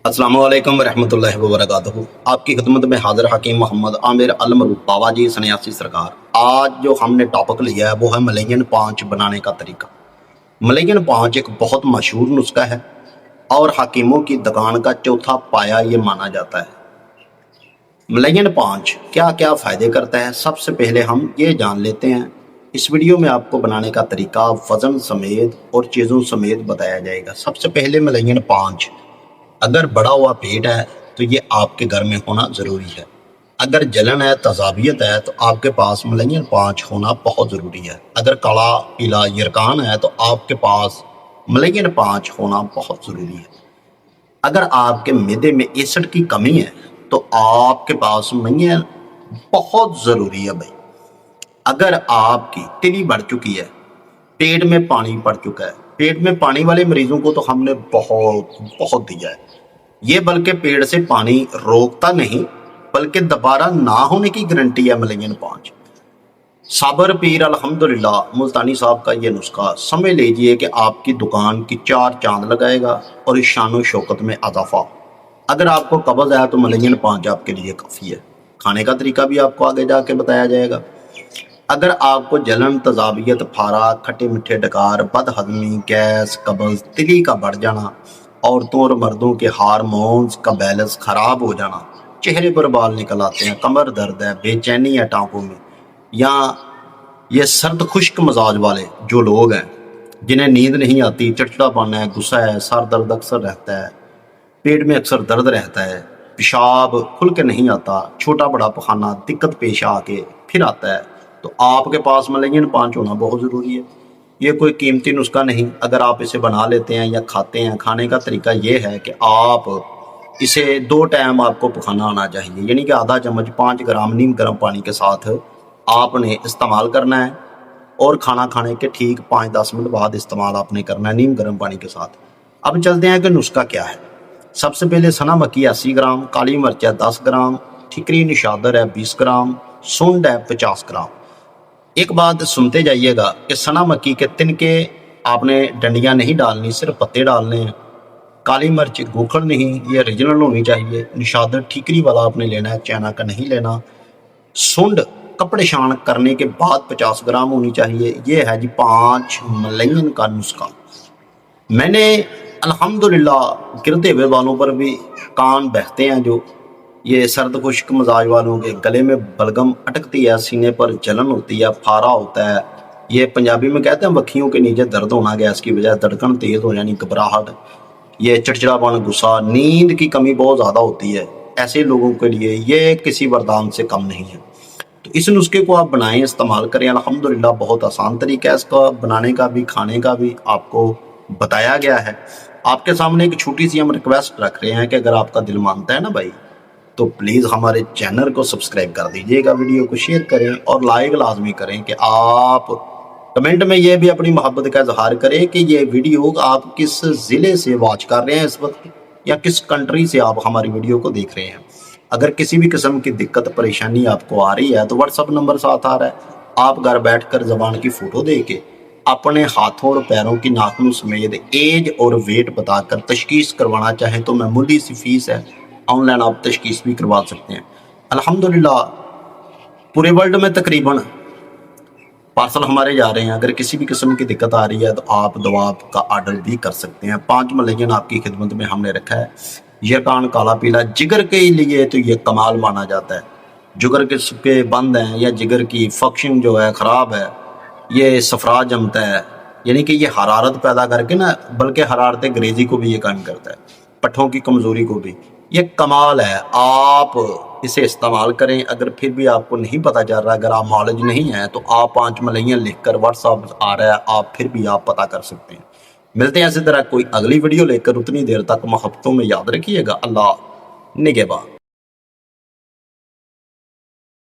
अस्सलाम वालेकुम रहमतुल्लाहि व बरकातहू। आपकी खिदमत में हाजिर हकीम मोहम्मद आमिर अलमरूफ बाबा जी सन्यासी सरकार। आज जो हमने टॉपिक लिया है वो है मलैयन पाँच बनाने का तरीका। मलैयन पाँच एक बहुत मशहूर नुस्खा है और हकीमों की दुकान का चौथा पाया ये माना जाता है। मलैयन पाँच क्या क्या फ़ायदे करता है, सबसे पहले हम ये जान लेते हैं। इस वीडियो में आपको बनाने का तरीका वज़न समेत और चीज़ों समेत बताया जाएगा। सबसे पहले मलैयन पाँच, अगर बड़ा हुआ पेट है तो ये आपके घर में होना ज़रूरी है। अगर जलन है, तज़ाबियत है, तो आपके पास मलैयन पाँच होना बहुत ज़रूरी है। अगर काला पीला यरकान है तो आपके पास मलैयन पाँच होना बहुत ज़रूरी है। अगर आपके मैदे में एसिड की कमी है तो आपके पास मलैयन बहुत ज़रूरी है भाई। अगर आपकी तिली बढ़ चुकी है, पेट में पानी पड़ चुका है, पेट में पानी वाले मरीजों को तो हमने बहुत बहुत दिया है। ये बल्कि पेट से पानी रोकता नहीं बल्कि दोबारा ना होने की गारंटी है मलैयन पाँच। साबर पीर अल्हम्दुलिल्लाह मुल्तानी साहब का ये नुस्खा समझ लीजिए कि आपकी दुकान की चार चांद लगाएगा और इस शान शौकत में इजाफा। अगर आपको कब्ज़ है तो मलैयन पाँच आपके लिए काफ़ी है। खाने का तरीका भी आपको आगे जाके बताया जाएगा। अगर आपको जलन, तज़ाबियत, फारा, खट्टे मीठे डकार, बदहज़मी, गैस, कब्ज़, तिली का बढ़ जाना, औरतों और मर्दों के हार्मोन्स का बैलेंस ख़राब हो जाना, चेहरे पर बाल निकल आते हैं, कमर दर्द है, बेचैनी है टाँकों में, या ये सर्द खुश्क मजाज वाले जो लोग हैं जिन्हें नींद नहीं आती, चिड़चिड़ापन है, गुस्सा है, सर दर्द अक्सर रहता है, पेट में अक्सर दर्द रहता है, पेशाब खुल के नहीं आता, छोटा बड़ा पखाना दिक्कत पेश आके फिर आता है, तो आपके पास मलैयन पाँच होना बहुत ज़रूरी है। ये कोई कीमती नुस्खा नहीं, अगर आप इसे बना लेते हैं या खाते हैं। खाने का तरीका ये है कि आप इसे 2 टाइम आपको पखाना आना चाहिए, यानी कि आधा चम्मच 5 ग्राम नीम गर्म पानी के साथ आपने इस्तेमाल करना है और खाना खाने के ठीक 5-10 मिनट बाद इस्तेमाल आपने करना है नीम गर्म पानी के साथ। अब चलते हैं कि नुस्खा क्या है। सबसे पहले सना मक्की 80 ग्राम, काली मिर्च है 10 ग्राम, ठिकरी निशादर है 20 ग्राम, सुंड है 50 ग्राम। एक बात सुनते जाइएगा कि सना मक्की के तिनके आपने डंडियाँ नहीं डालनी, सिर्फ पत्ते डालने हैं। काली मिर्च गोखड़ नहीं, ये ओरिजिनल होनी चाहिए। निशादर ठीकरी वाला आपने लेना है, चाइना का नहीं लेना। सुंड कपड़े शान करने के बाद 50 ग्राम होनी चाहिए। ये है जी 5 मलैयन का नुस्खा। मैंने अल्हम्दुलिल्लाह गिरते हुए बालों पर भी कान बहते हैं, जो ये सर्द खुश्क मजाज वालों के गले में बलगम अटकती है, सीने पर जलन होती है, फारा होता है, ये पंजाबी में कहते हैं मक्खियों के नीचे दर्द होना, गैस की वजह धड़कन तेज हो जानी, घबराहट, ये चिड़चिड़ापन, गुस्सा, नींद की कमी बहुत ज़्यादा होती है, ऐसे लोगों के लिए ये किसी वरदान से कम नहीं है। तो इस नुस्खे को आप बनाएं, इस्तेमाल करें। अल्हम्दुलिल्लाह बहुत आसान तरीका है इसका बनाने का भी, खाने का भी आपको बताया गया है। आपके सामने एक छोटी सी हम रिक्वेस्ट रख रहे हैं कि अगर आपका दिल मानता है ना भाई, तो प्लीज़ हमारे चैनल को सब्सक्राइब कर दीजिएगा, वीडियो को शेयर करें और लाइक लाजमी करें कि आप कमेंट में ये भी अपनी मोहब्बत का इजहार करें कि ये वीडियो आप किस ज़िले से वॉच कर रहे हैं इस वक्त, या किस कंट्री से आप हमारी वीडियो को देख रहे हैं। अगर किसी भी किस्म की दिक्कत परेशानी आपको आ रही है तो व्हाट्सअप नंबर साथ आ रहा है, आप घर बैठकर ज़बान की फ़ोटो दे के अपने हाथों और पैरों की नाखूनों समेत एज और वेट बताकर तशखीस करवाना चाहें तो मामूली सी फीस है, ऑनलाइन आप तशखीस भी करवा सकते हैं। अल्हम्दुलिल्लाह पूरे वर्ल्ड में तकरीबन पार्सल हमारे जा रहे हैं। अगर किसी भी किस्म की दिक्कत आ रही है तो आप दवा का आर्डर भी कर सकते हैं। 5 मलैयन आपकी खिदमत में हमने रखा है। यरकान, काला पीला, जिगर के लिए तो ये कमाल माना जाता है। जिगर के सुक्के बंद हैं या जिगर की फंक्शन जो है ख़राब है, ये सफरा जमता है, यानी कि ये हरारत पैदा करके ना, बल्कि हरारत ग्रेजी को भी ये कम करता है, पट्ठों की कमज़ोरी को भी। ये कमाल है, आप इसे इस्तेमाल करें। अगर फिर भी आपको नहीं पता चल रहा, अगर आप नॉलेज नहीं है, तो आप 5 मलैयन लिख कर व्हाट्सअप आ रहा है, आप फिर भी आप पता कर सकते हैं। मिलते हैं इसी तरह कोई अगली वीडियो लेकर, उतनी देर तक मोहब्बतों में याद रखिएगा। अल्लाह निगहबान।